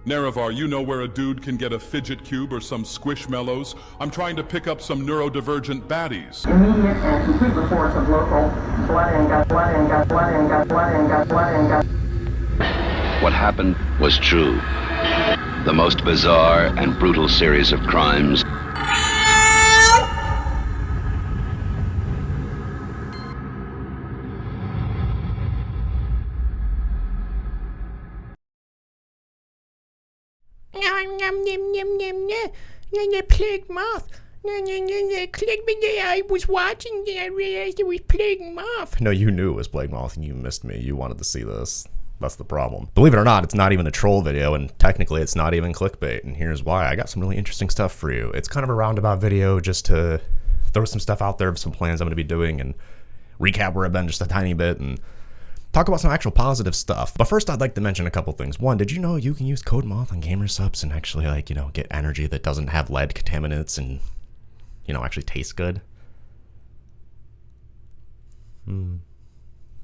Nerevar, you know where a dude can get a fidget cube or some squishmallows? I'm trying to pick up some neurodivergent baddies. Immediate and complete reports of local blood and gut. What happened was true. The most bizarre and brutal series of crimes Plague Moth. Click me there. I was watching and I realized it was Plague Moth. No, you knew it was Plague Moth and you missed me. You wanted to see this. That's the problem. Believe it or not, it's not even a troll video, and technically it's not even clickbait, and here's why. I got some really interesting stuff for you. It's kind of a roundabout video just to throw some stuff out there of some plans I'm going to be doing and recap where I've been just a tiny bit and talk about some actual positive stuff. But first, I'd like to mention a couple things. One, did you know you can use code MOTH on gamer subs and actually, like, you know, get energy that doesn't have lead contaminants and, you know, actually taste good?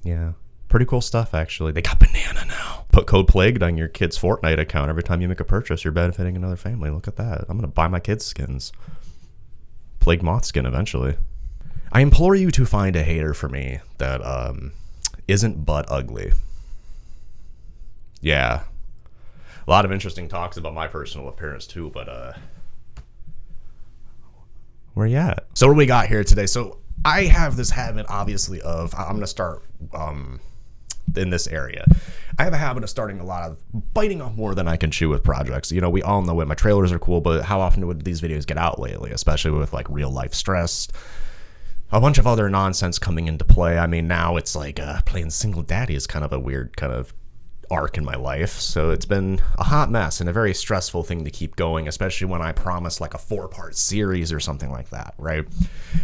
Yeah. Pretty cool stuff, actually. They got banana now. Put code PLAGUED on your kid's Fortnite account. Every time you make a purchase, you're benefiting another family. Look at that. I'm going to buy my kids skins. Plague Moth skin eventually. I implore you to find a hater for me that isn't but ugly. Yeah. A lot of interesting talks about my personal appearance too, but where you at? So what do we got here today? So I have this habit, obviously, of I'm going to start in this area. I have a habit of starting a lot of biting off more than I can chew with projects. You know, we all know it. My trailers are cool, but how often would these videos get out lately, especially with like real life stress, a bunch of other nonsense coming into play. I mean, now it's like playing single daddy is kind of a weird kind of arc in my life, so it's been a hot mess and a very stressful thing to keep going, especially when I promise like a 4-part series or something like that, right?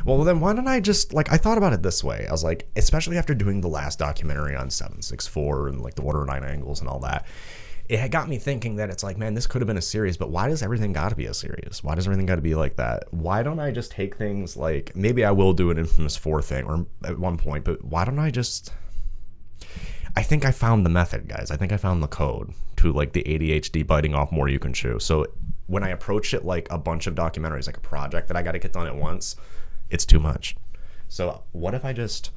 Well, then why don't I just, like, I thought about it this way. I was like, especially after doing the last documentary on 764 and like the Order 9 angles and all that, it had got me thinking that it's like, man, this could have been a series, but why does everything got to be a series? Why does everything got to be like that? Why don't I just take things like, maybe I will do an Infamous 4 thing or at one point, but why don't I just, I think I found the method, guys. I think I found the code to like the ADHD biting off more you can chew. So when I approach it like a bunch of documentaries, like a project that I got to get done at once, it's too much. So what if I just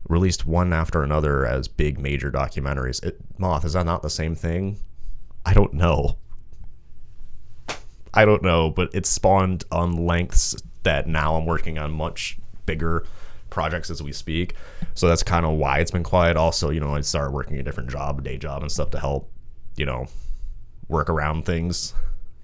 released one after another as big major documentaries? Moth, is that not the same thing? I don't know. I don't know, but it's spawned on lengths that now I'm working on much bigger projects as we speak, so that's kind of why it's been quiet. Also, you know, I started working a different job, a day job and stuff to help, you know, work around things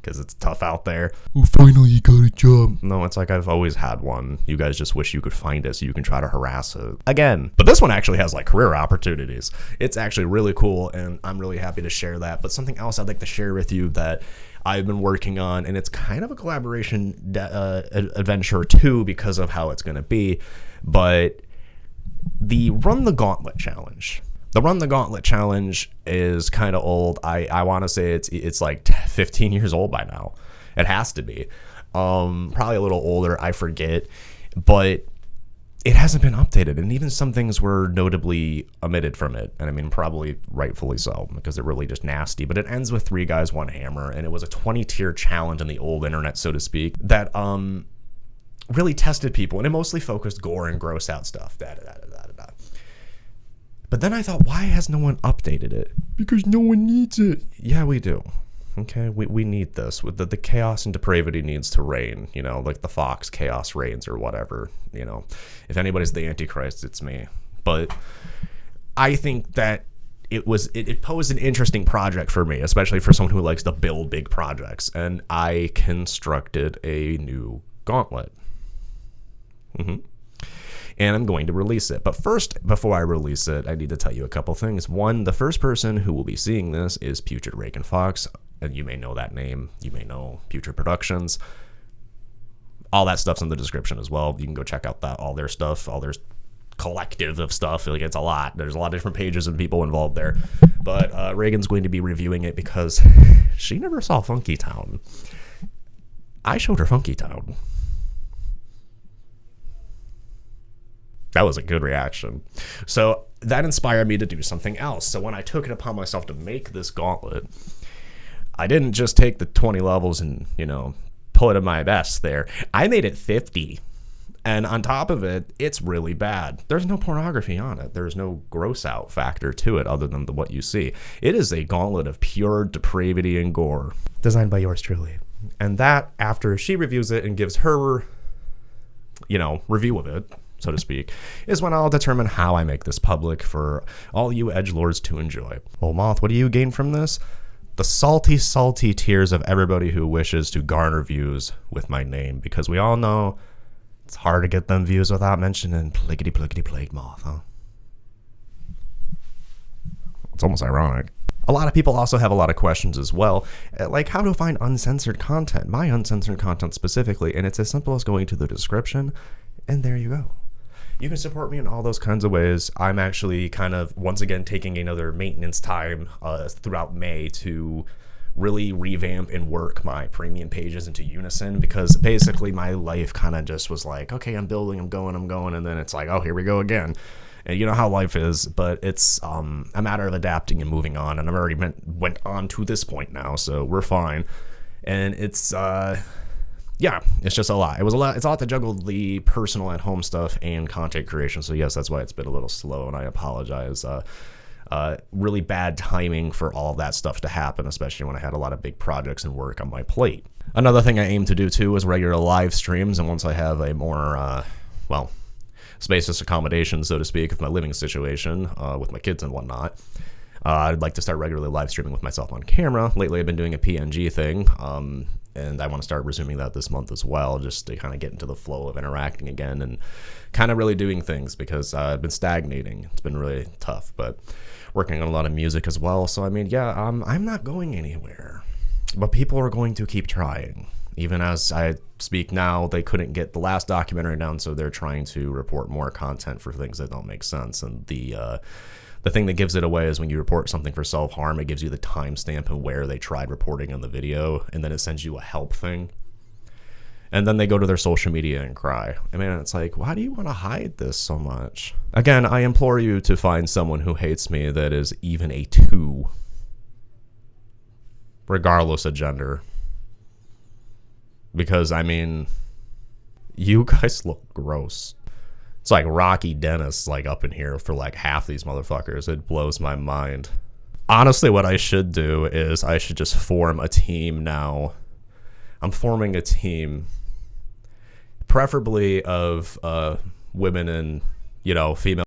because it's tough out there. Oh, finally you got a job. No, it's like I've always had one. You guys just wish you could find it so you can try to harass it again. But this one actually has like career opportunities. It's actually really cool, and I'm really happy to share that. But something else I'd like to share with you that I've been working on, and it's kind of a collaboration adventure too because of how it's going to be, but the Run the Gauntlet challenge. The Run the Gauntlet challenge is kind of old. I want to say it's like 15 years old by now. It has to be. Probably a little older, I forget, but it hasn't been updated, and even some things were notably omitted from it, and I mean probably rightfully so because they're really just nasty. But it ends with 3 guys, 1 hammer, and it was a 20-tier challenge on the old internet, so to speak, that really tested people, and it mostly focused gore and gross out stuff. But then I thought, why has no one updated it? Because no one needs it. Yeah, we do. Okay, we need this. With the chaos and depravity needs to reign, you know, like the Fox chaos reigns or whatever, you know. If anybody's the Antichrist, it's me. But I think that it posed an interesting project for me, especially for someone who likes to build big projects, and I constructed a new gauntlet. And I'm going to release it. But first, before I release it, I need to tell you a couple things. One, the first person who will be seeing this is Putrid Reagan Fox, and you may know that name. You may know Putrid Productions. All that stuff's in the description as well. You can go check out all their stuff, all their collective of stuff. Like, it's a lot. There's a lot of different pages and people involved there. But Reagan's going to be reviewing it because she never saw Funky Town. I showed her Funky Town. That was a good reaction. So that inspired me to do something else. So when I took it upon myself to make this gauntlet, I didn't just take the 20 levels and, put in my best there. I made it 50. And on top of it, it's really bad. There's no pornography on it. There's no gross out factor to it other than what you see. It is a gauntlet of pure depravity and gore. Designed by yours truly. And that, after she reviews it and gives her, review of it, so to speak, is when I'll determine how I make this public for all you edgelords to enjoy. Well, Moth, what do you gain from this? The salty, salty tears of everybody who wishes to garner views with my name, because we all know it's hard to get them views without mentioning plaguey Moth, huh? It's almost ironic. A lot of people also have a lot of questions as well, like how to find uncensored content, my uncensored content specifically, and it's as simple as going to the description, and there you go. You can support me in all those kinds of ways. I'm actually kind of, once again, taking another maintenance time throughout May to really revamp and work my premium pages into unison, because basically my life kind of just was like, okay, I'm building, I'm going, and then it's like, oh, here we go again. And you know how life is, but it's a matter of adapting and moving on, and I've already went on to this point now, so we're fine. And it's it's just a lot. It's a lot to juggle the personal at home stuff and content creation. So yes, that's why it's been a little slow, and I apologize. Really bad timing for all of that stuff to happen, especially when I had a lot of big projects and work on my plate. Another thing I aim to do too is regular live streams, and once I have a more spacious accommodation, so to speak, of my living situation with my kids and whatnot, I'd like to start regularly live streaming with myself on camera. Lately I've been doing a PNG thing, and I want to start resuming that this month as well, just to kind of get into the flow of interacting again and kind of really doing things, because I've been stagnating. It's been really tough, but working on a lot of music as well. So I mean, I'm not going anywhere, but people are going to keep trying. Even as I speak now, they couldn't get the last documentary down, so they're trying to report more content for things that don't make sense. And the thing that gives it away is when you report something for self-harm, it gives you the timestamp and where they tried reporting on the video, and then it sends you a help thing. And then they go to their social media and cry. I mean, it's like, why do you want to hide this so much? Again, I implore you to find someone who hates me that is even a 2, regardless of gender. Because, I mean, you guys look gross. It's like Rocky Dennis, like, up in here for, like, half these motherfuckers. It blows my mind. Honestly, what I should do is I should just form a team now. I'm forming a team, preferably of women and, female